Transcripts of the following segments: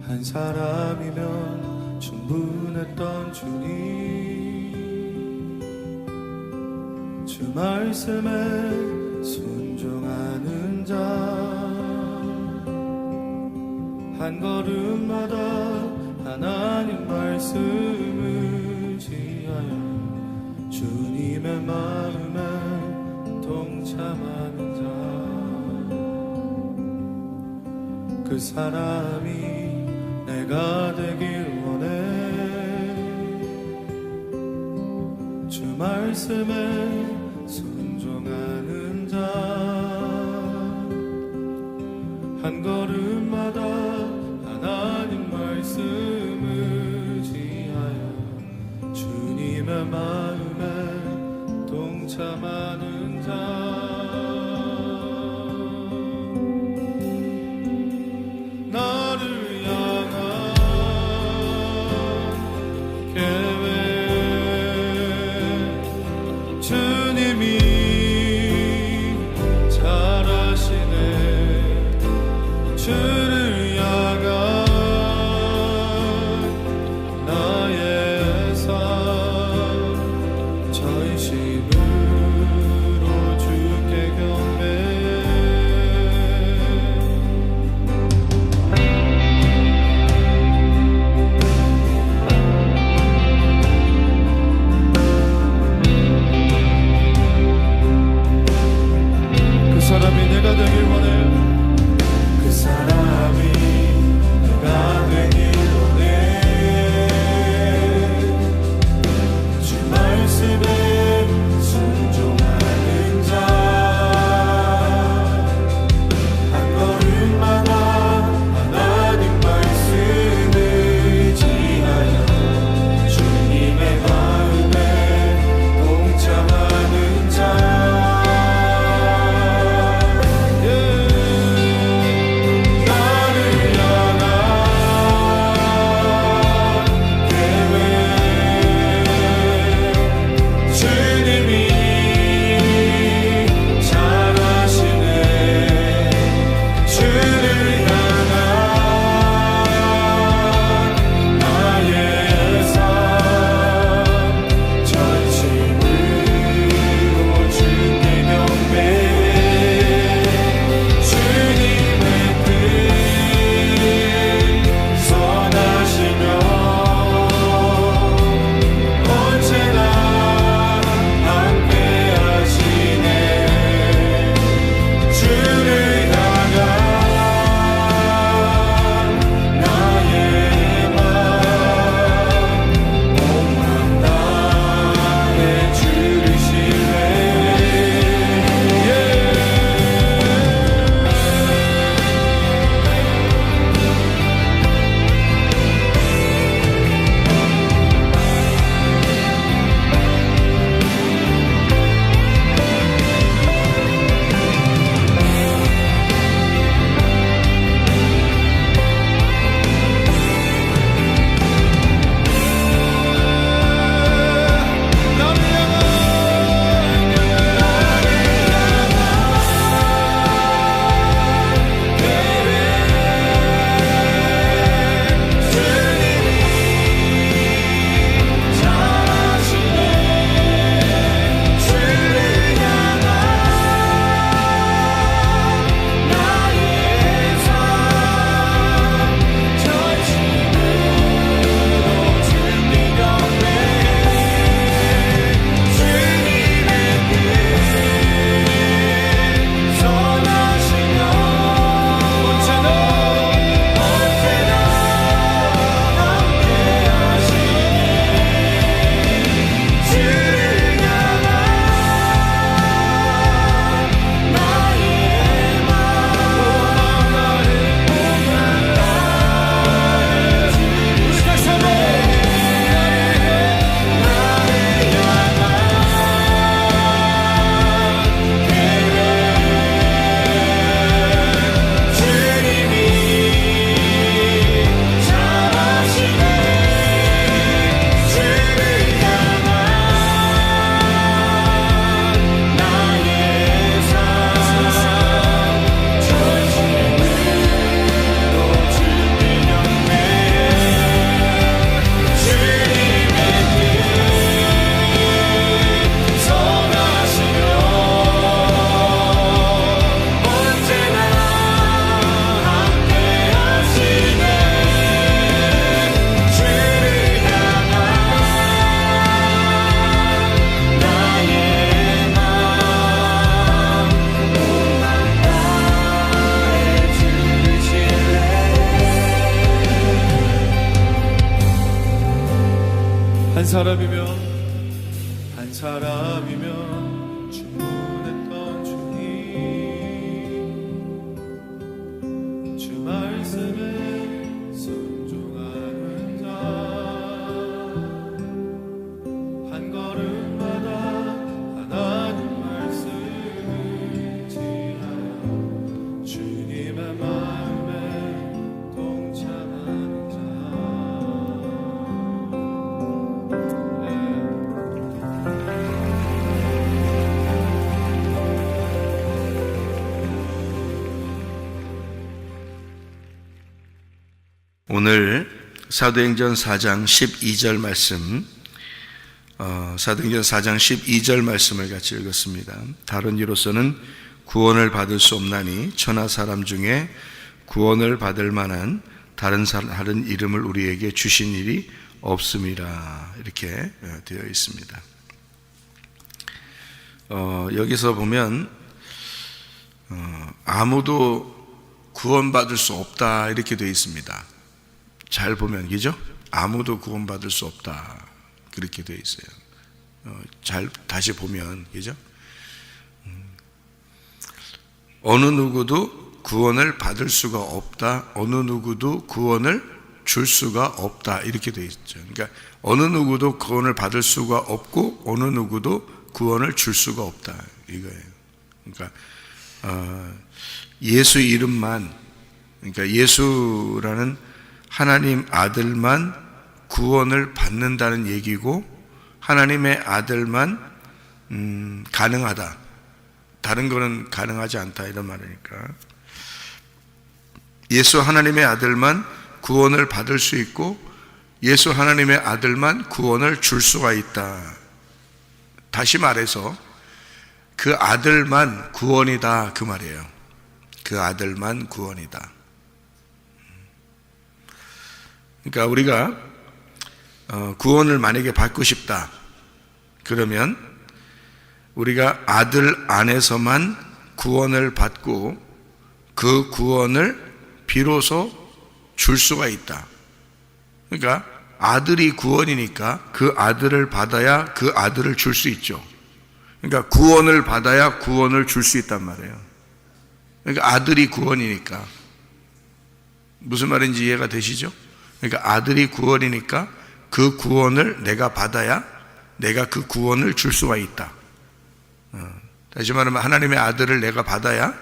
한 사람이면 충분했던 주님, 주 말씀에 순종하는 자, 한 걸음마다 하나님 말씀을 의지하여 주님의 마음에 동참하는 자, 그 사람이 내가 되길 원해. 주 말씀에 순종하는 자, 한 걸음마다 하나님 말씀을 의지하여 주님의 마음에 동참하는 자, 말씀에 한 사람이면 충분했던 주님, 주 말씀에 순종하는 자, 한 걸음마다 하나님 말씀을 지하여 주님의 마음에 동참하는 자. 오늘 사도행전 4장 12절 말씀, 사도행전 4장 12절 말씀을 같이 읽었습니다. 다른 이로서는 구원을 받을 수 없나니 천하 사람 중에 구원을 받을 만한 다른 이름을 우리에게 주신 일이 없음이라, 이렇게 되어 있습니다. 여기서 보면 아무도 구원받을 수 없다, 이렇게 되어 있습니다. 잘 보면, 그죠? 아무도 구원받을 수 없다, 그렇게 되어 있어요. 잘 다시 보면, 그죠? 어느 누구도 구원을 받을 수가 없다, 어느 누구도 구원을 줄 수가 없다, 이렇게 되어 있죠. 그러니까 어느 누구도 구원을 받을 수가 없고 어느 누구도 구원을 줄 수가 없다, 이거예요. 그러니까 예수 이름만, 그러니까 예수라는 하나님 아들만 구원을 받는다는 얘기고, 하나님의 아들만 가능하다, 다른 거는 가능하지 않다, 이런 말이니까 예수 하나님의 아들만 구원을 받을 수 있고 예수 하나님의 아들만 구원을 줄 수가 있다. 다시 말해서 그 아들만 구원이다, 그 말이에요. 그 아들만 구원이다. 그러니까 우리가 구원을 만약에 받고 싶다, 그러면 우리가 아들 안에서만 구원을 받고 그 구원을 비로소 줄 수가 있다. 그러니까 아들이 구원이니까 그 아들을 받아야 그 아들을 줄 수 있죠. 그러니까 구원을 받아야 구원을 줄 수 있단 말이에요. 그러니까 아들이 구원이니까. 무슨 말인지 이해가 되시죠? 그러니까 아들이 구원이니까 그 구원을 내가 받아야 내가 그 구원을 줄 수가 있다. 다시 말하면 하나님의 아들을 내가 받아야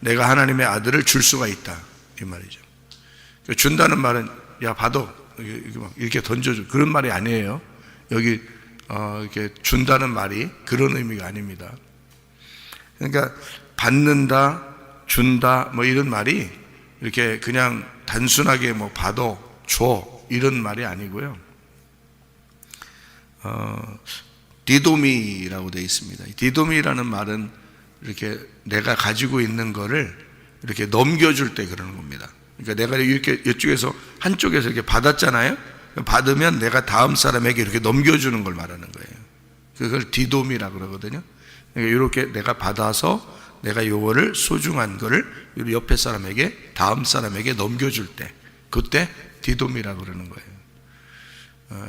내가 하나님의 아들을 줄 수가 있다, 이 말이죠. 준다는 말은 야 받아, 이렇게 던져줘, 그런 말이 아니에요. 여기 이렇게 준다는 말이 그런 의미가 아닙니다. 그러니까 받는다, 준다, 뭐 이런 말이 이렇게 그냥 단순하게 뭐 받아, 줘, 이런 말이 아니고요. 디도미라고 되어 있습니다. 디도미라는 말은 이렇게 내가 가지고 있는 거를 이렇게 넘겨줄 때 그러는 겁니다. 그러니까 내가 이렇게 이쪽에서 한쪽에서 이렇게 받았잖아요. 받으면 내가 다음 사람에게 이렇게 넘겨주는 걸 말하는 거예요. 그걸 디도미라고 그러거든요. 그러니까 이렇게 내가 받아서 내가 요거를 소중한 거를 옆에 사람에게, 다음 사람에게 넘겨줄 때, 그때 디도미라고 그러는 거예요.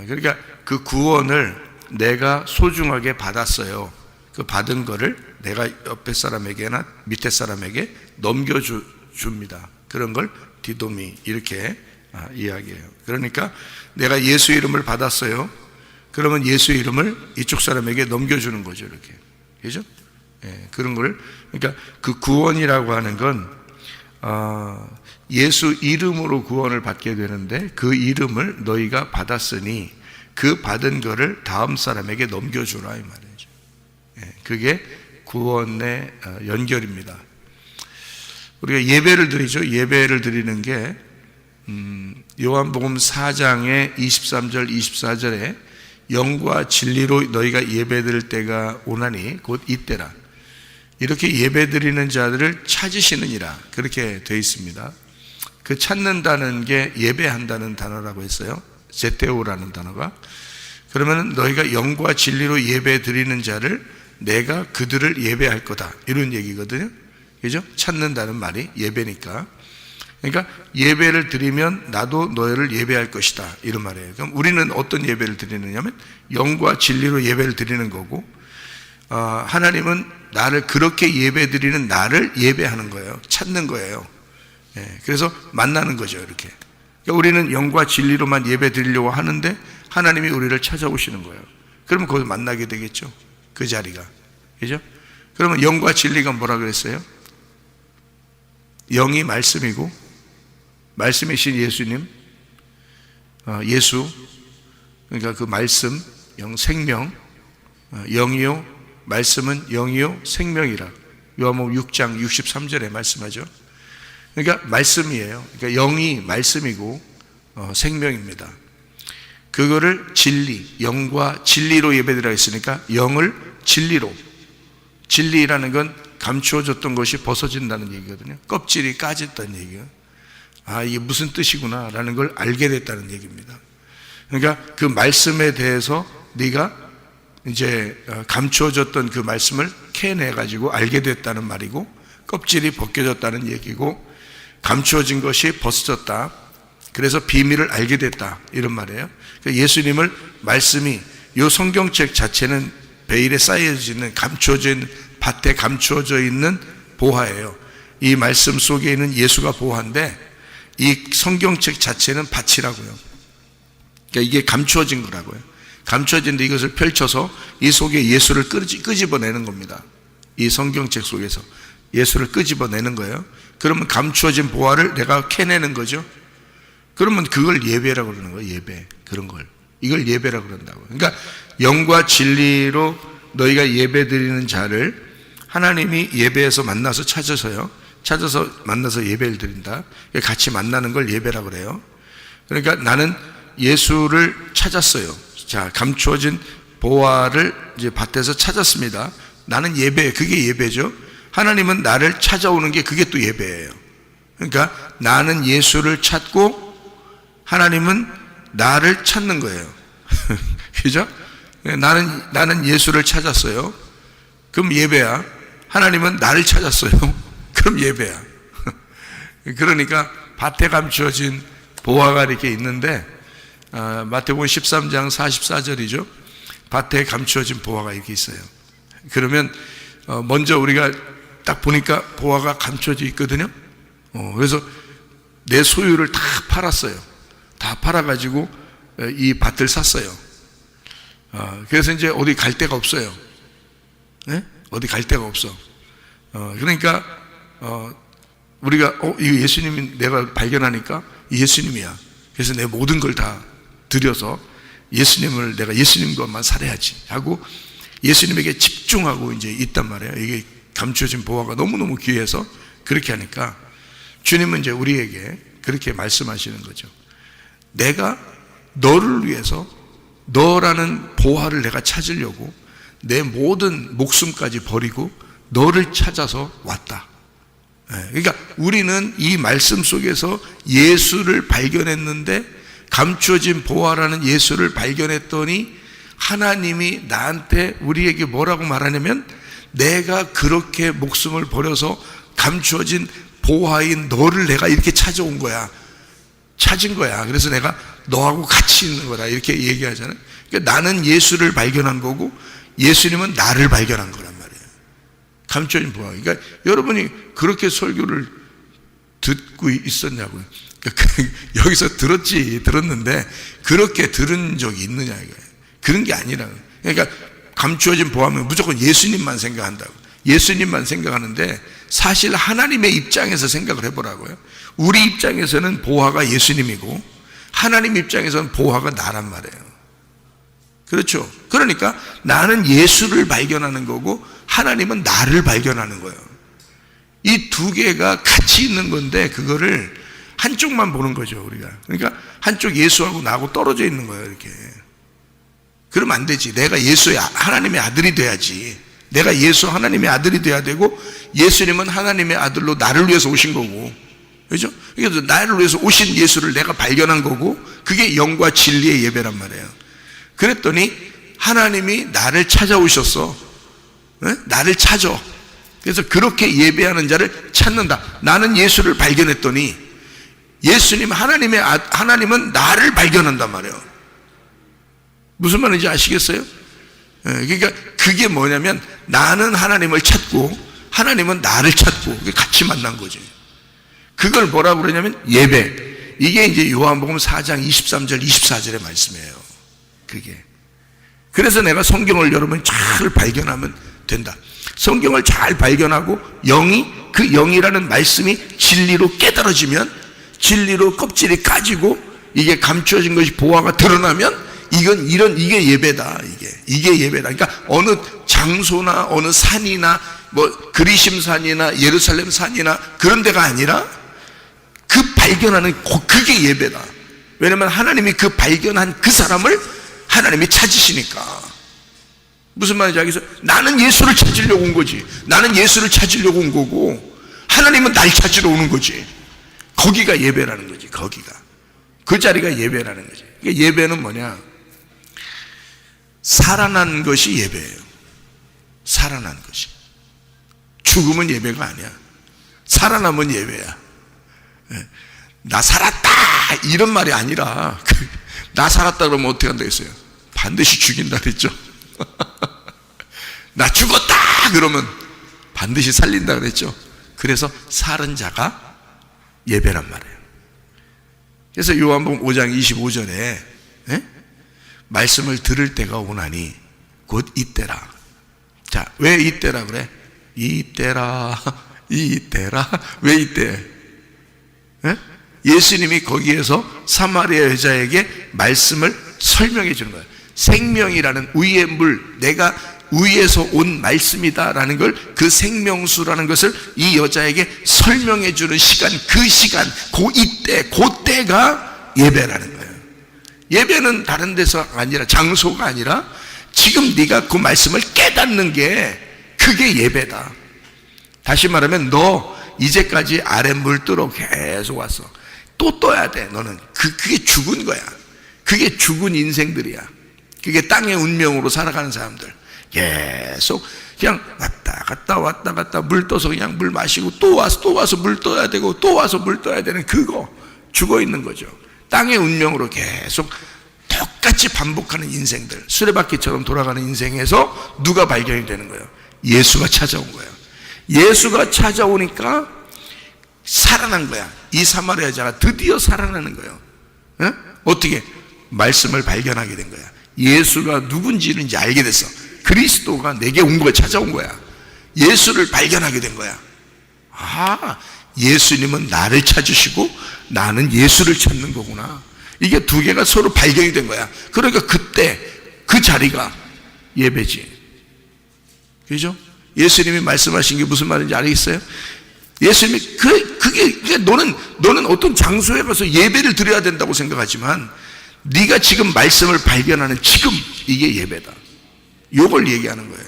그러니까 그 구원을 내가 소중하게 받았어요. 그 받은 거를 내가 옆에 사람에게나 밑에 사람에게 넘겨줍니다. 그런 걸 디도미, 이렇게 이야기해요. 그러니까 내가 예수 이름을 받았어요. 그러면 예수 이름을 이쪽 사람에게 넘겨주는 거죠, 이렇게. 그죠? 예, 그런 걸. 그러니까 그 구원이라고 하는 건 예수 이름으로 구원을 받게 되는데, 그 이름을 너희가 받았으니 그 받은 거를 다음 사람에게 넘겨주라, 이 말이죠. 예, 그게 구원의 연결입니다. 우리가 예배를 드리죠. 예배를 드리는 게 요한복음 4장의 23절 24절에 영과 진리로 너희가 예배드릴 때가 오나니 곧 이때라, 이렇게 예배드리는 자들을 찾으시느니라, 그렇게 되어 있습니다. 그 찾는다는 게 예배한다는 단어라고 했어요. 제테오라는 단어가. 그러면 너희가 영과 진리로 예배드리는 자를 내가 그들을 예배할 거다, 이런 얘기거든요. 그죠? 찾는다는 말이 예배니까. 그러니까 예배를 드리면 나도 너희를 예배할 것이다, 이런 말이에요. 그럼 우리는 어떤 예배를 드리느냐면 영과 진리로 예배를 드리는 거고, 하나님은 나를 그렇게 예배 드리는 나를 예배하는 거예요. 찾는 거예요. 그래서 만나는 거죠, 이렇게. 그러니까 우리는 영과 진리로만 예배 드리려고 하는데 하나님이 우리를 찾아오시는 거예요. 그러면 거기서 만나게 되겠죠, 그 자리가. 그죠? 그러면 영과 진리가 뭐라 그랬어요? 영이 말씀이고, 말씀이신 예수님, 예수, 그러니까 그 말씀, 영, 생명, 영이요, 말씀은 영이요, 생명이라. 요한복음 6장 63절에 말씀하죠. 그러니까 말씀이에요. 그러니까 영이 말씀이고 생명입니다. 그거를 진리, 영과 진리로 예배드리라 했으니까 영을 진리로, 진리라는 건 감추어졌던 것이 벗어진다는 얘기거든요. 껍질이 까졌다는 얘기예요. 이게 무슨 뜻이구나 라는 걸 알게 됐다는 얘기입니다. 그러니까 그 말씀에 대해서 네가 이제 감추어졌던 그 말씀을 캐내가지고 알게 됐다는 말이고, 껍질이 벗겨졌다는 얘기고, 감추어진 것이 벗어졌다, 그래서 비밀을 알게 됐다, 이런 말이에요. 그러니까 예수님을 말씀이, 이 성경책 자체는 베일에 쌓여져 있는, 감추어진 밭에 감추어져 있는 보화예요. 이 말씀 속에 있는 예수가 보화인데 이 성경책 자체는 밭이라고요. 그러니까 이게 감추어진 거라고요. 감추어진데 이것을 펼쳐서 이 속에 예수를 끄집어내는 겁니다. 이 성경책 속에서 예수를 끄집어내는 거예요. 그러면 감추어진 보화를 내가 캐내는 거죠. 그러면 그걸 예배라고 그러는 거예요. 예배, 그런 걸, 이걸 예배라고 그런다고. 그러니까 영과 진리로 너희가 예배 드리는 자를 하나님이 예배에서 만나서 찾아서 만나서 예배를 드린다. 같이 만나는 걸 예배라고 그래요. 그러니까 나는 예수를 찾았어요. 자, 감추어진 보화를 이제 밭에서 찾았습니다. 나는 예배, 그게 예배죠. 하나님은 나를 찾아오는 게 그게 또 예배예요. 그러니까 나는 예수를 찾고 하나님은 나를 찾는 거예요. 그죠? 나는 예수를 찾았어요. 그럼 예배야. 하나님은 나를 찾았어요. 그럼 예배야. 그러니까 밭에 감추어진 보화가 이렇게 있는데, 마태복음 13장 44절이죠. 밭에 감추어진 보화가 이렇게 있어요. 그러면 먼저 우리가 딱 보니까 보화가 감춰져 있거든요. 그래서 내 소유를 다 팔았어요. 다 팔아가지고 이 밭을 샀어요. 그래서 이제 어디 갈 데가 없어요. 네? 어디 갈 데가 없어. 그러니까 우리가 이거 예수님이 내가 발견하니까 예수님이야. 그래서 내 모든 걸 다 들여서 예수님을 내가 예수님 것만 살아야지 하고 예수님에게 집중하고 이제 있단 말이에요. 이게 감추어진 보화가 너무너무 귀해서 그렇게 하니까 주님은 이제 우리에게 그렇게 말씀하시는 거죠. 내가 너를 위해서 너라는 보화를 내가 찾으려고 내 모든 목숨까지 버리고 너를 찾아서 왔다. 그러니까 우리는 이 말씀 속에서 예수를 발견했는데, 감추어진 보화라는 예수를 발견했더니 하나님이 나한테, 우리에게 뭐라고 말하냐면, 내가 그렇게 목숨을 버려서 감추어진 보화인 너를 내가 이렇게 찾아온 거야. 찾은 거야. 그래서 내가 너하고 같이 있는 거다, 이렇게 얘기하잖아요. 그러니까 나는 예수를 발견한 거고 예수님은 나를 발견한 거란 말이에요. 감춰진 보화. 그러니까 여러분이 그렇게 설교를 듣고 있었냐고요. 그러니까 여기서 들었는데 그렇게 들은 적이 있느냐 이거예요. 그런 게 아니라. 그러니까 감추어진 보화면 무조건 예수님만 생각한다고. 예수님만 생각하는데 사실 하나님의 입장에서 생각을 해보라고요. 우리 입장에서는 보화가 예수님이고 하나님 입장에서는 보화가 나란 말이에요. 그렇죠? 그러니까 나는 예수를 발견하는 거고 하나님은 나를 발견하는 거예요. 이 두 개가 같이 있는 건데 그거를 한쪽만 보는 거죠, 우리가. 그러니까 한쪽 예수하고 나하고 떨어져 있는 거예요, 이렇게. 그러면 안 되지. 내가 예수의 하나님의 아들이 돼야지. 내가 예수 하나님의 아들이 돼야 되고 예수님은 하나님의 아들로 나를 위해서 오신 거고, 그렇죠? 그래서 나를 위해서 오신 예수를 내가 발견한 거고 그게 영과 진리의 예배란 말이에요. 그랬더니 하나님이 나를 찾아오셨어. 네? 나를 찾아. 그래서 그렇게 예배하는 자를 찾는다. 나는 예수를 발견했더니 하나님은 나를 발견한단 말이에요. 무슨 말인지 아시겠어요? 그러니까 그게 뭐냐면 나는 하나님을 찾고 하나님은 나를 찾고 같이 만난 거지. 그걸 뭐라고 그러냐면 예배. 이게 이제 요한복음 4장 23절 24절의 말씀이에요. 그게. 그래서 내가 성경을 여러분 잘 발견하면 된다. 성경을 잘 발견하고 그 영이라는 말씀이 진리로 깨달아지면, 진리로 껍질이 까지고 이게 감추어진 것이 보화가 드러나면 이게 예배다. 이게 예배다. 그러니까 어느 장소나 어느 산이나 뭐 그리심산이나 예루살렘 산이나 그런 데가 아니라 그 발견하는 그게 예배다. 왜냐면 하나님이 그 발견한 그 사람을 하나님이 찾으시니까. 무슨 말인지 알겠어요? 나는 예수를 찾으려고 온 거지. 나는 예수를 찾으려고 온 거고 하나님은 날 찾으러 오는 거지. 거기가 예배라는 거지. 거기가. 그 자리가 예배라는 거지. 그러니까 예배는 뭐냐? 살아난 것이 예배예요. 살아난 것이. 죽으면 예배가 아니야. 살아나면 예배야. 나 살았다 이런 말이 아니라 나 살았다 그러면 어떻게 한다 했어요? 반드시 죽인다 그랬죠. 나 죽었다 그러면 반드시 살린다 그랬죠. 그래서 살은 자가 예배란 말이에요. 그래서 요한복음 5장 25절에 말씀을 들을 때가 오나니 곧 이때라. 자, 왜 이때라 그래? 이때라. 왜 이때? 예수님이 거기에서 사마리아 여자에게 말씀을 설명해 주는 거예요. 생명이라는 위의 물, 내가 위에서 온 말씀이다라는 걸, 그 생명수라는 것을 이 여자에게 설명해 주는 시간, 그 시간, 그때가 예배라는 거예요. 예배는 다른 데서 아니라, 장소가 아니라 지금 네가 그 말씀을 깨닫는 게 그게 예배다. 다시 말하면 너 이제까지 아랫물 뜨러 계속 왔어. 또 떠야 돼. 너는 그게 죽은 거야. 그게 죽은 인생들이야. 그게 땅의 운명으로 살아가는 사람들. 계속 그냥 왔다 갔다 물 떠서 그냥 물 마시고 또 와서 물 떠야 되고 또 와서 물 떠야 되는 그거 죽어 있는 거죠. 땅의 운명으로 계속 똑같이 반복하는 인생들, 수레바퀴처럼 돌아가는 인생에서 누가 발견이 되는 거예요? 예수가 찾아온 거예요. 예수가 찾아오니까 살아난 거야. 이 사마리아 여자가 드디어 살아나는 거예요. 어떻게? 말씀을 발견하게 된 거야. 예수가 누군지는 이제 알게 됐어. 그리스도가 내게 온 거야. 찾아온 거야. 예수를 발견하게 된 거야. 아, 예수님은 나를 찾으시고 나는 예수를 찾는 거구나. 이게 두 개가 서로 발견이 된 거야. 그러니까 그때 그 자리가 예배지. 그죠? 예수님이 말씀하신 게 무슨 말인지 알겠어요? 예수님이 그게 너는 어떤 장소에 가서 예배를 드려야 된다고 생각하지만 네가 지금 말씀을 발견하는 지금 이게 예배다. 요걸 얘기하는 거예요.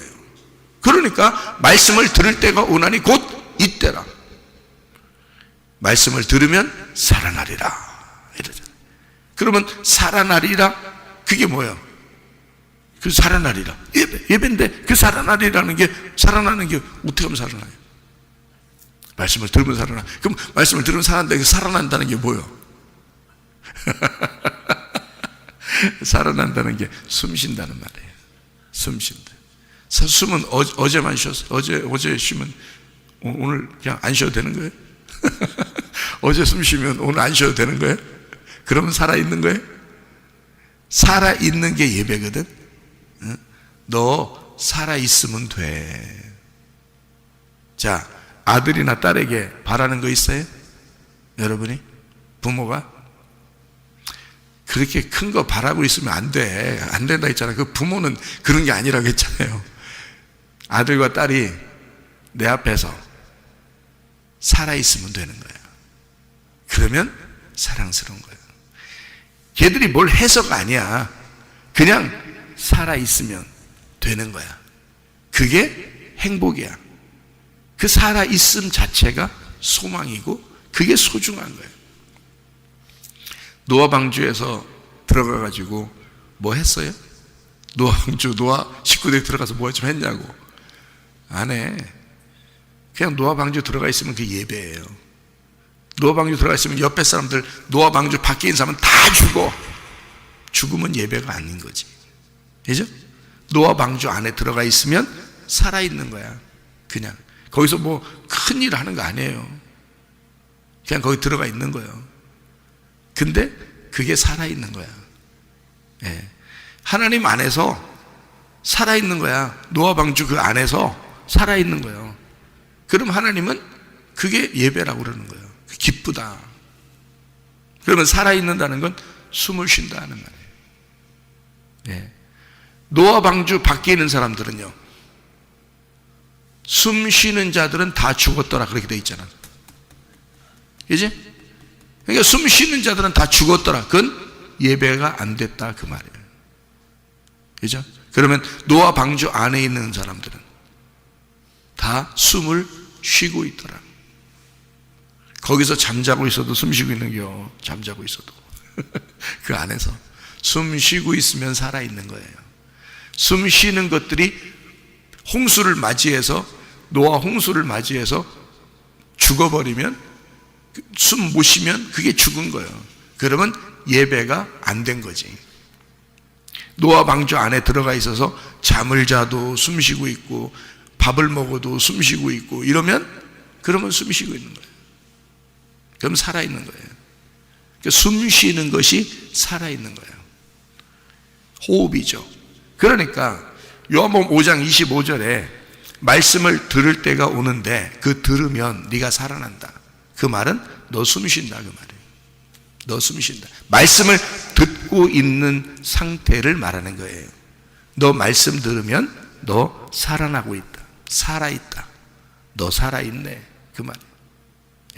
그러니까 말씀을 들을 때가 오나니 곧 이때라. 말씀을 들으면 살아나리라 이러잖아요. 그러면 살아나리라 그게 뭐예요? 그 살아나리라 예배인데 그 살아나리라는 게 살아나는 게 어떻게 하면 살아나요? 말씀을 들으면 살아나. 그럼 말씀을 들으면 살아난다는 게 살아난다는 게 뭐예요? 살아난다는 게 숨 쉰다는 말이에요. 숨 쉰다. 숨은 어제만 쉬었어. 어제 쉬면 오늘 그냥 안 쉬어도 되는 거예요? 어제 숨 쉬면 오늘 안 쉬어도 되는 거예요? 그러면 살아있는 거예요? 살아있는 게 예배거든. 너 살아있으면 돼. 자, 아들이나 딸에게 바라는 거 있어요? 여러분이? 부모가? 그렇게 큰 거 바라고 있으면 안 돼. 안 된다 했잖아요. 그 부모는 그런 게 아니라고 했잖아요. 아들과 딸이 내 앞에서 살아있으면 되는 거예요. 그러면 사랑스러운 거예요. 걔들이 뭘 해서가 아니야. 그냥 살아있으면 되는 거야. 그게 행복이야. 그 살아있음 자체가 소망이고 그게 소중한 거예요. 노아 방주에서 들어가가지고 뭐 했어요? 노아 식구들이 들어가서 뭐 좀 했냐고. 안 해. 그냥 노아 방주 들어가 있으면 그게 예배예요. 노아 방주 들어가 있으면 옆에 사람들 노아 방주 밖에 있는 사람은 다 죽어. 죽으면 예배가 아닌 거지. 그죠? 노아 방주 안에 들어가 있으면 살아있는 거야. 그냥 거기서 뭐 큰일 하는 거 아니에요. 그냥 거기 들어가 있는 거예요. 근데 그게 살아있는 거야. 예. 하나님 안에서 살아있는 거야. 노아 방주 그 안에서 살아있는 거예요. 그럼 하나님은 그게 예배라고 그러는 거예요. 기쁘다. 그러면 살아있는다는 건 숨을 쉰다 하는 말이에요. 예. 노아 방주 밖에 있는 사람들은요, 숨 쉬는 자들은 다 죽었더라 그렇게 돼 있잖아. 그지? 그러니까 숨 쉬는 자들은 다 죽었더라. 그건 예배가 안 됐다 그 말이에요. 그죠? 그러면 노아 방주 안에 있는 사람들은 다 숨을 쉬고 있더라. 거기서 잠자고 있어도 숨 쉬고 있는겨. 잠자고 있어도 그 안에서 숨 쉬고 있으면 살아있는 거예요. 숨 쉬는 것들이 홍수를 맞이해서, 노아 홍수를 맞이해서 죽어버리면, 숨 못 쉬면 그게 죽은 거예요. 그러면 예배가 안 된 거지. 노아 방주 안에 들어가 있어서 잠을 자도 숨 쉬고 있고 밥을 먹어도 숨 쉬고 있고 이러면, 그러면 숨 쉬고 있는 거예요. 그럼 살아있는 거예요. 그러니까 숨 쉬는 것이 살아있는 거예요. 호흡이죠. 그러니까 요한복음 5장 25절에 말씀을 들을 때가 오는데 그 들으면 네가 살아난다. 그 말은 너 숨 쉰다 그 말이에요. 너 숨 쉰다. 말씀을 듣고 있는 상태를 말하는 거예요. 너 말씀 들으면 너 살아나고 있다. 살아있다. 너 살아있네. 그 말이에요.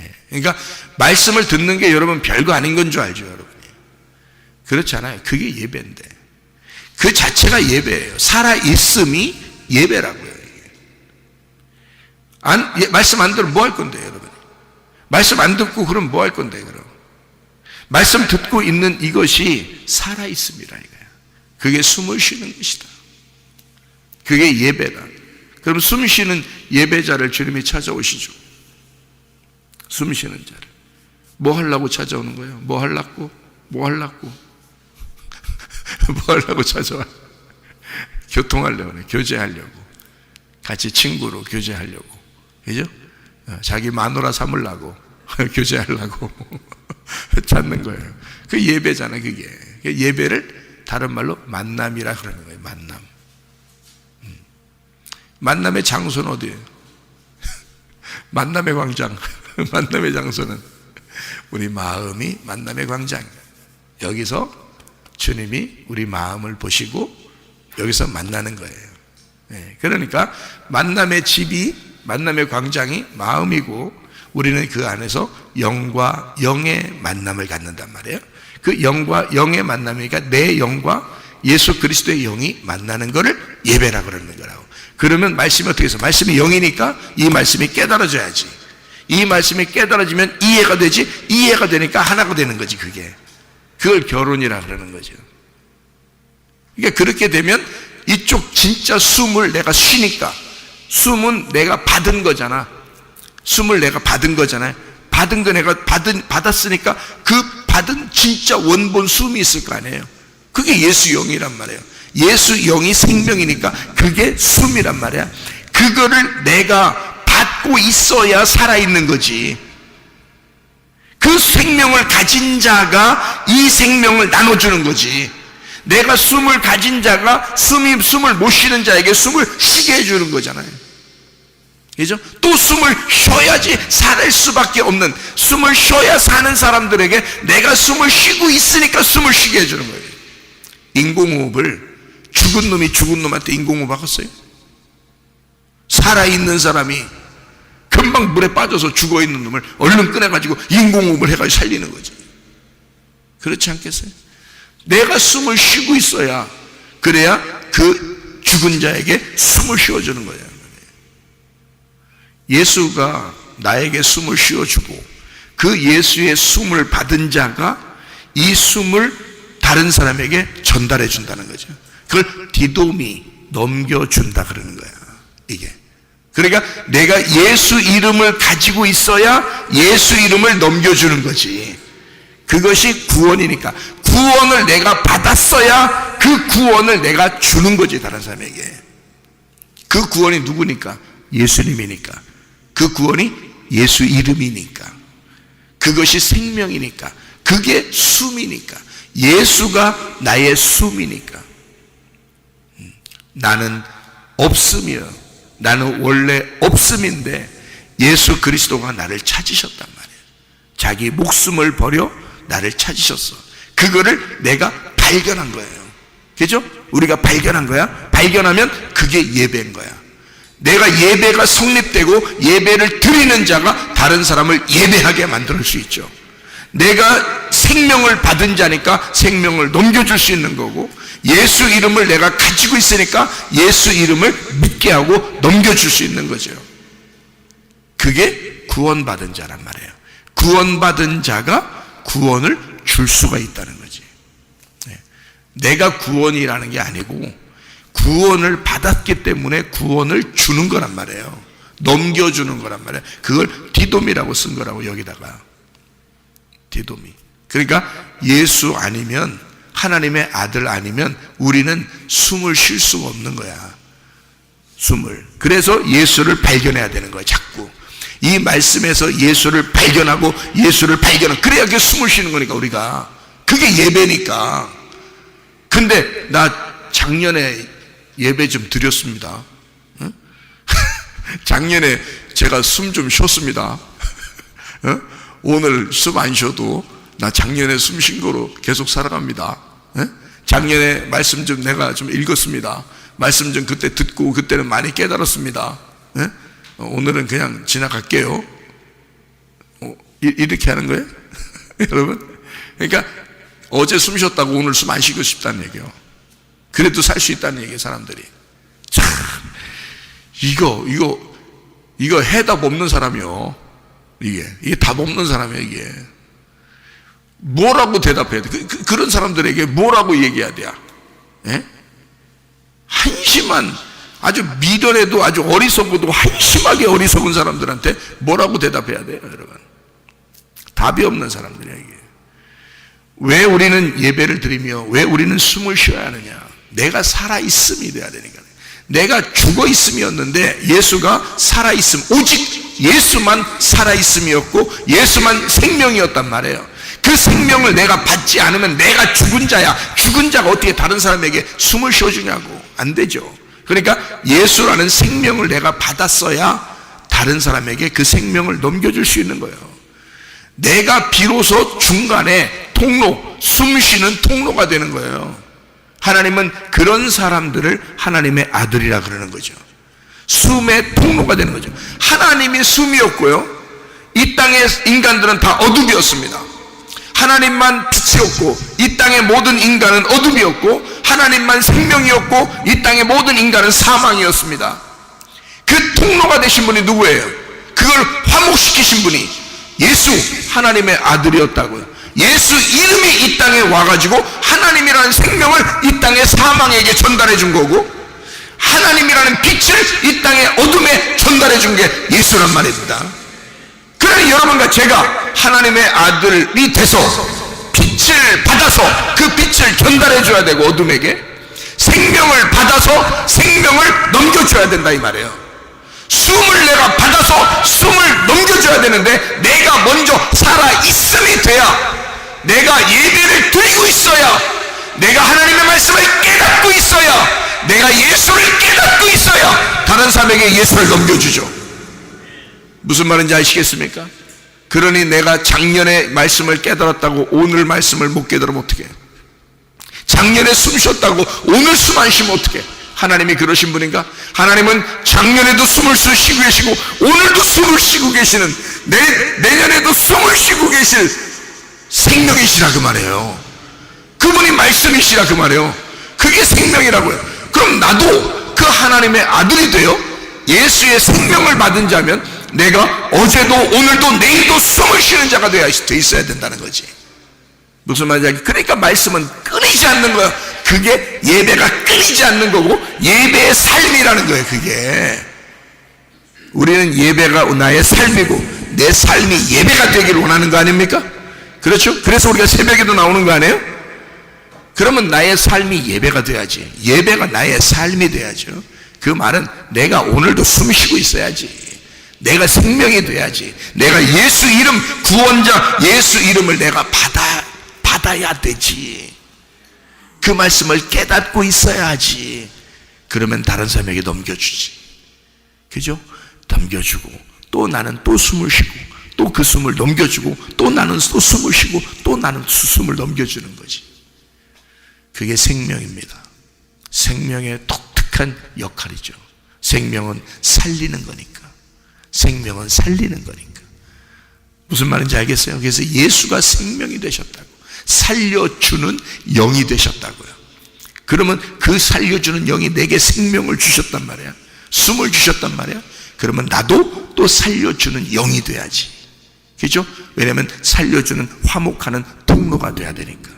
예. 그러니까 말씀을 듣는 게 여러분 별거 아닌 건 줄 알죠, 여러분이. 그렇지 않아요. 그게 예배인데. 그 자체가 예배예요. 살아있음이 예배라고요. 말씀 안 들으면 뭐 할 건데요, 여러분? 말씀 안 듣고 그럼 뭐 할 건데요, 그럼? 말씀 듣고 있는 이것이 살아있음이라니까요. 그게 숨을 쉬는 것이다. 그게 예배다. 그럼 숨 쉬는 예배자를 주님이 찾아오시죠. 숨 쉬는 자를. 뭐 하려고 찾아오는 거예요? 뭐 하려고? 뭐 하려고? 뭐 하려고 찾아와? 교통하려고, 교제하려고. 같이 친구로 교제하려고. 그죠? 자기 마누라 삼으려고, 교제하려고 찾는 거예요. 그 예배잖아요, 그게. 예배를 다른 말로 만남이라 그러는 거예요, 만남. 만남의 장소는 어디예요? 만남의 광장. 만남의 장소는 우리 마음이 만남의 광장이에요. 여기서 주님이 우리 마음을 보시고 여기서 만나는 거예요. 네, 그러니까 만남의 집이, 만남의 광장이 마음이고 우리는 그 안에서 영과 영의 만남을 갖는단 말이에요. 그 영과 영의 만남이니까 내 영과 예수 그리스도의 영이 만나는 것을 예배라 그러는 거라고. 그러면 말씀이 어떻게 해서? 말씀이 영이니까 이 말씀이 깨달아져야지. 이 말씀이 깨달아지면 이해가 되지. 이해가 되니까 하나가 되는 거지. 그걸 결혼이라 그러는 거죠. 그러니까 그렇게 되면 이쪽 진짜 숨을 내가 쉬니까, 숨은 내가 받은 거잖아. 숨을 내가 받은 거잖아요. 받은 거 내가 받았으니까 그 받은 진짜 원본 숨이 있을 거 아니에요. 그게 예수 영이란 말이에요. 예수 영이 생명이니까 그게 숨이란 말이야. 그거를 내가 받고 있어야 살아있는 거지. 그 생명을 가진 자가 이 생명을 나눠주는 거지. 내가 숨을 가진 자가 숨을 못 쉬는 자에게 숨을 쉬게 해주는 거잖아요. 그죠? 또 숨을 쉬어야지 살 수밖에 없는, 숨을 쉬어야 사는 사람들에게 내가 숨을 쉬고 있으니까 숨을 쉬게 해주는 거예요. 인공호흡을 죽은 놈이 죽은 놈한테 인공호흡 하겠어요? 살아있는 사람이 금방 물에 빠져서 죽어있는 놈을 얼른 꺼내가지고 인공호흡을 해가지고 살리는 거지. 그렇지 않겠어요? 내가 숨을 쉬고 있어야, 그래야 그 죽은 자에게 숨을 쉬어주는 거예요. 예수가 나에게 숨을 쉬어주고 그 예수의 숨을 받은 자가 이 숨을 다른 사람에게 전달해 준다는 거죠. 그걸 디도미, 넘겨준다 그러는 거야. 이게 그러니까 내가 예수 이름을 가지고 있어야 예수 이름을 넘겨주는 거지. 그것이 구원이니까. 구원을 내가 받았어야 그 구원을 내가 주는 거지, 다른 사람에게. 그 구원이 누구니까? 예수님이니까. 그 구원이 예수 이름이니까. 그것이 생명이니까. 그게 숨이니까. 예수가 나의 숨이니까. 나는 없음이요. 나는 원래 없음인데 예수 그리스도가 나를 찾으셨단 말이에요. 자기 목숨을 버려 나를 찾으셨어. 그거를 내가 발견한 거예요. 그죠? 우리가 발견한 거야. 발견하면 그게 예배인 거야. 내가 예배가 성립되고 예배를 드리는 자가 다른 사람을 예배하게 만들 수 있죠. 내가 생명을 받은 자니까 생명을 넘겨줄 수 있는 거고, 예수 이름을 내가 가지고 있으니까 예수 이름을 믿게 하고 넘겨줄 수 있는 거죠. 그게 구원받은 자란 말이에요. 구원받은 자가 구원을 줄 수가 있다는 거지. 내가 구원이라는 게 아니고 구원을 받았기 때문에 구원을 주는 거란 말이에요. 넘겨주는 거란 말이에요. 그걸 디돔이라고 쓴 거라고, 여기다가. 디돔이. 그러니까 예수 아니면, 하나님의 아들 아니면 우리는 숨을 쉴 수가 없는 거야. 숨을. 그래서 예수를 발견해야 되는 거야, 자꾸. 이 말씀에서 예수를 발견하고 예수를 발견하고, 그래야 그게 숨을 쉬는 거니까, 우리가. 그게 예배니까. 근데 나 작년에 예배 좀 드렸습니다. 응? 작년에 제가 숨 좀 쉬었습니다. 응? 오늘 숨 안 쉬어도 나 작년에 숨 쉰 거로 계속 살아갑니다. 응? 작년에 말씀 좀 내가 좀 읽었습니다. 말씀 좀 그때 듣고 그때는 많이 깨달았습니다. 응? 오늘은 그냥 지나갈게요. 이렇게 하는 거예요? 여러분? 그러니까 어제 숨 쉬었다고 오늘 숨 안 쉬고 싶다는 얘기예요. 그래도 살 수 있다는 얘기예요, 사람들이. 참, 이거 해답 없는 사람이요. 이게 답 없는 사람이에요, 이게. 뭐라고 대답해야 돼? 그런 사람들에게 뭐라고 얘기해야 돼요? 예? 한심한, 아주 미련해도 아주 어리석어도 한심하게 어리석은 사람들한테 뭐라고 대답해야 돼요, 여러분? 답이 없는 사람들이에요, 이게. 왜 우리는 예배를 드리며 왜 우리는 숨을 쉬어야 하느냐? 내가 살아있음이 돼야 되니까. 내가 죽어있음이었는데 예수가 살아있음, 오직 예수만 살아있음이었고 예수만 생명이었단 말이에요. 그 생명을 내가 받지 않으면 내가 죽은 자야. 죽은 자가 어떻게 다른 사람에게 숨을 쉬어주냐고. 안 되죠. 그러니까 예수라는 생명을 내가 받았어야 다른 사람에게 그 생명을 넘겨줄 수 있는 거예요. 내가 비로소 중간에 통로, 숨 쉬는 통로가 되는 거예요. 하나님은 그런 사람들을 하나님의 아들이라 그러는 거죠. 숨의 통로가 되는 거죠. 하나님이 숨이었고요, 이 땅의 인간들은 다 어둠이었습니다. 하나님만 빛이었고 이 땅의 모든 인간은 어둠이었고, 하나님만 생명이었고 이 땅의 모든 인간은 사망이었습니다. 그 통로가 되신 분이 누구예요? 그걸 화목시키신 분이 예수, 하나님의 아들이었다고요. 예수 이름이 이 땅에 와가지고 하나님이라는 생명을 이 땅의 사망에게 전달해 준 거고, 하나님이라는 빛을 이 땅의 어둠에 전달해 준 게 예수란 말입니다. 그러니 여러분과 제가 하나님의 아들이 돼서 빛을 받아서 그 빛을 전달해 줘야 되고, 어둠에게 생명을 받아서 생명을 넘겨줘야 된다, 이 말이에요. 숨을 내가 받아서 숨을 넘겨줘야 되는데, 내가 먼저 살아있음이 돼야, 내가 예배를 드리고 있어야, 내가 하나님의 말씀을 깨닫고 있어야, 내가 예수를 깨닫고 있어야 다른 사람에게 예수를 넘겨주죠. 무슨 말인지 아시겠습니까? 그러니 내가 작년에 말씀을 깨달았다고 오늘 말씀을 못 깨달으면 어떡해? 작년에 숨 쉬었다고 오늘 숨 안 쉬면 어떡해? 하나님이 그러신 분인가? 하나님은 작년에도 숨을 쉬고 계시고 오늘도 숨을 쉬고 계시는, 내년에도 숨을 쉬고 계실 생명이시라 그 말이에요. 그분이 말씀이시라 그 말이에요. 그게 생명이라고요. 그럼 나도 그 하나님의 아들이 되어 예수의 생명을 받은 자면 내가 어제도 오늘도 내일도 숨을 쉬는 자가 돼 있어야 된다는 거지. 무슨 말인지? 그러니까 말씀은 끊이지 않는 거야. 그게 예배가 끊이지 않는 거고 예배의 삶이라는 거예요, 그게. 우리는 예배가 나의 삶이고 내 삶이 예배가 되기를 원하는 거 아닙니까? 그렇죠? 그래서 우리가 새벽에도 나오는 거 아니에요? 그러면 나의 삶이 예배가 돼야지. 예배가 나의 삶이 돼야죠. 그 말은 내가 오늘도 숨 쉬고 있어야지. 내가 생명이 돼야지. 내가 예수 이름, 구원자 예수 이름을 내가 받아야 되지. 그 말씀을 깨닫고 있어야지. 그러면 다른 사람에게 넘겨주지. 그죠? 넘겨주고 또 나는 또 숨을 쉬고 또 그 숨을 넘겨주고 또 나는 또 숨을 쉬고 또 나는 숨을 넘겨주는 거지. 그게 생명입니다. 생명의 독특한 역할이죠. 생명은 살리는 거니까. 생명은 살리는 거니까. 무슨 말인지 알겠어요? 그래서 예수가 생명이 되셨다고, 살려주는 영이 되셨다고요. 그러면 그 살려주는 영이 내게 생명을 주셨단 말이야. 숨을 주셨단 말이야. 그러면 나도 또 살려주는 영이 돼야지. 그죠? 왜냐하면 살려주는 화목하는 통로가 돼야 되니까.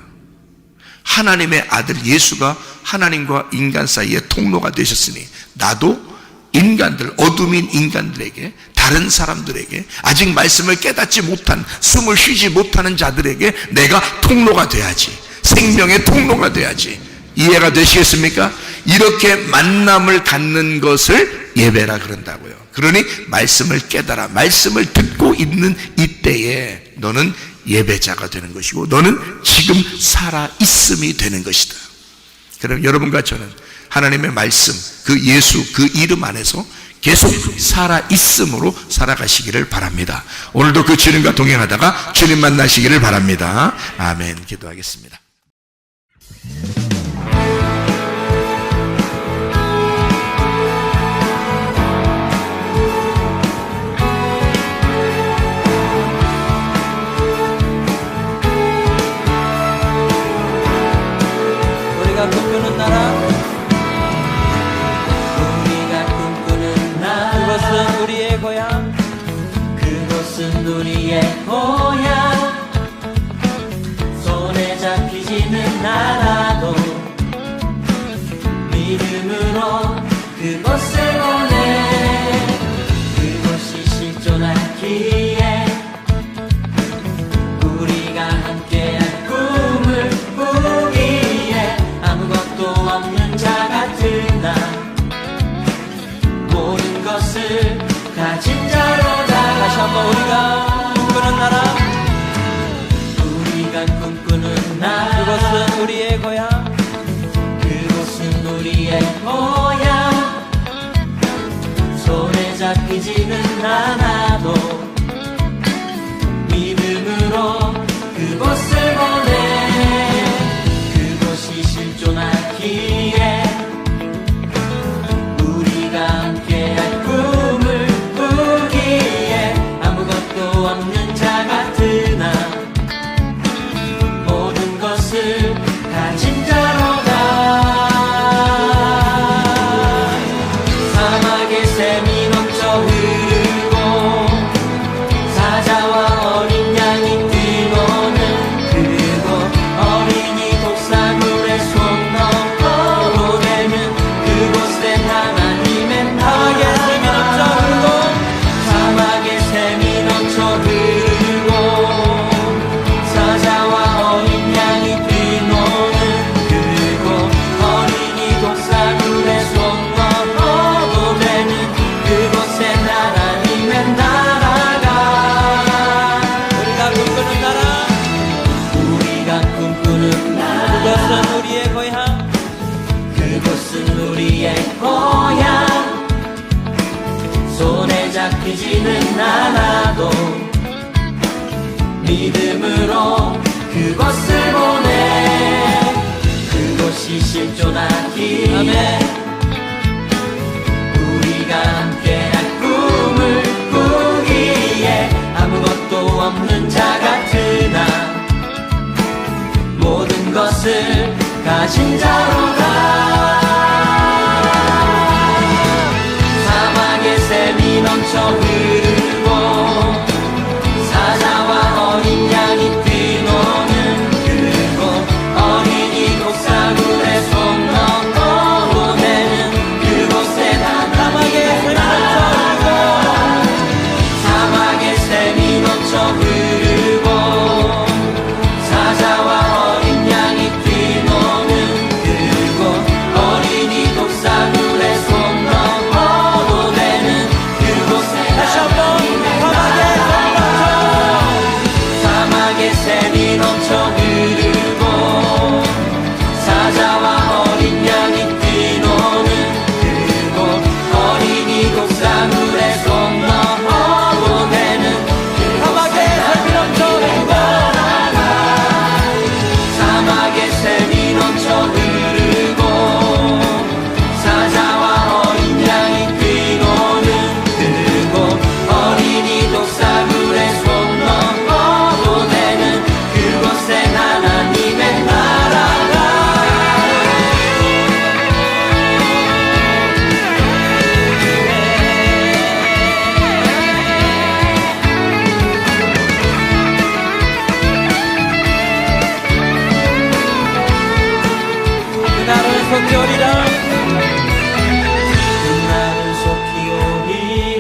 하나님의 아들 예수가 하나님과 인간 사이의 통로가 되셨으니 나도 인간들, 어둠인 인간들에게, 다른 사람들에게, 아직 말씀을 깨닫지 못한, 숨을 쉬지 못하는 자들에게 내가 통로가 돼야지. 생명의 통로가 돼야지. 이해가 되시겠습니까? 이렇게 만남을 갖는 것을 예배라 그런다고요. 그러니 말씀을 깨달아, 말씀을 듣고 있는 이때에 너는 예배자가 되는 것이고 너는 지금 살아있음이 되는 것이다. 그럼 여러분과 저는 하나님의 말씀, 그 예수, 그 이름 안에서 계속 살아있음으로 살아가시기를 바랍니다. 오늘도 그 주님과 동행하다가 주님 만나시기를 바랍니다. 아멘. 기도하겠습니다. 꿈꾸는 나라, 우리가 꿈꾸는 나라, 그것은 우리의 고향, 그것은 우리의 고향. 손에 잡히지는 않아도 믿음으로 그곳을 보내. 그것이 실존하기에 우리가 함께한 꿈을 꾸기에 아무것도 없는 자 같은 나, 모든 것을 가진 자로다. 다시 한번 우리가 꿈꾸는 나라, 우리가 꿈꾸는 나라, 그것은 우리의 고향, 그곳은 우리의 고향. 손에 잡히지는 않아도 믿음으로 그곳을 보내. 그곳이 실존하기에 우리가 함께할 꿈을 꾸기에 아무것도 없는 자 같은 나, 모든 것을 가진 자로다. 사막의 샘이 넘쳐 흐르고 사자와 어린 양이 뛰노는 그곳, 어린이 독사물에 손 넣고 보내는 그곳에 하나님의 나라의 샘이 넘쳐 흐르고, 사막의 샘이 넘쳐 흐르고 사자와 어린 양이 뛰노는 그곳, 어린이 독사물에 손 넣고 보내는 그곳에 하나님의 나라가. 우리가 꿈꾸는 나라, 우리가 꿈꾸는 나라, 그것은 우리의 고향, 그곳은 우리의 고향. 손에 잡히지는 않아도 믿음으로 그곳을 보내. 그곳이 실존하기에 아멘. 우리가 함께한 꿈을 꾸기에 아무것도 없는 자 같은 나, 모든 것을 가진 자로다. 사막의 샘이 넘쳐 흐르고 사자와 어린 양이 뛰노는 그곳, 어린이 독사물에 손 넣고 보내는 그곳에 하나님의 나라.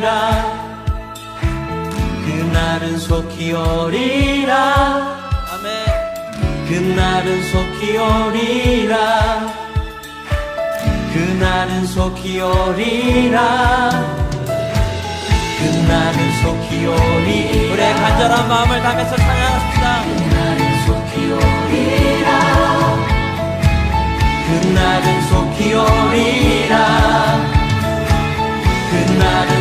오리라 그날은 속히 오리라 아멘 그날은 속히 오리라 그날은 속히 오리라 그날은 속히 오리라 우리의 간절한 마음을 담아서 찬양합시다 그날은 속히 오리라 그날은 속히 오리라 그날은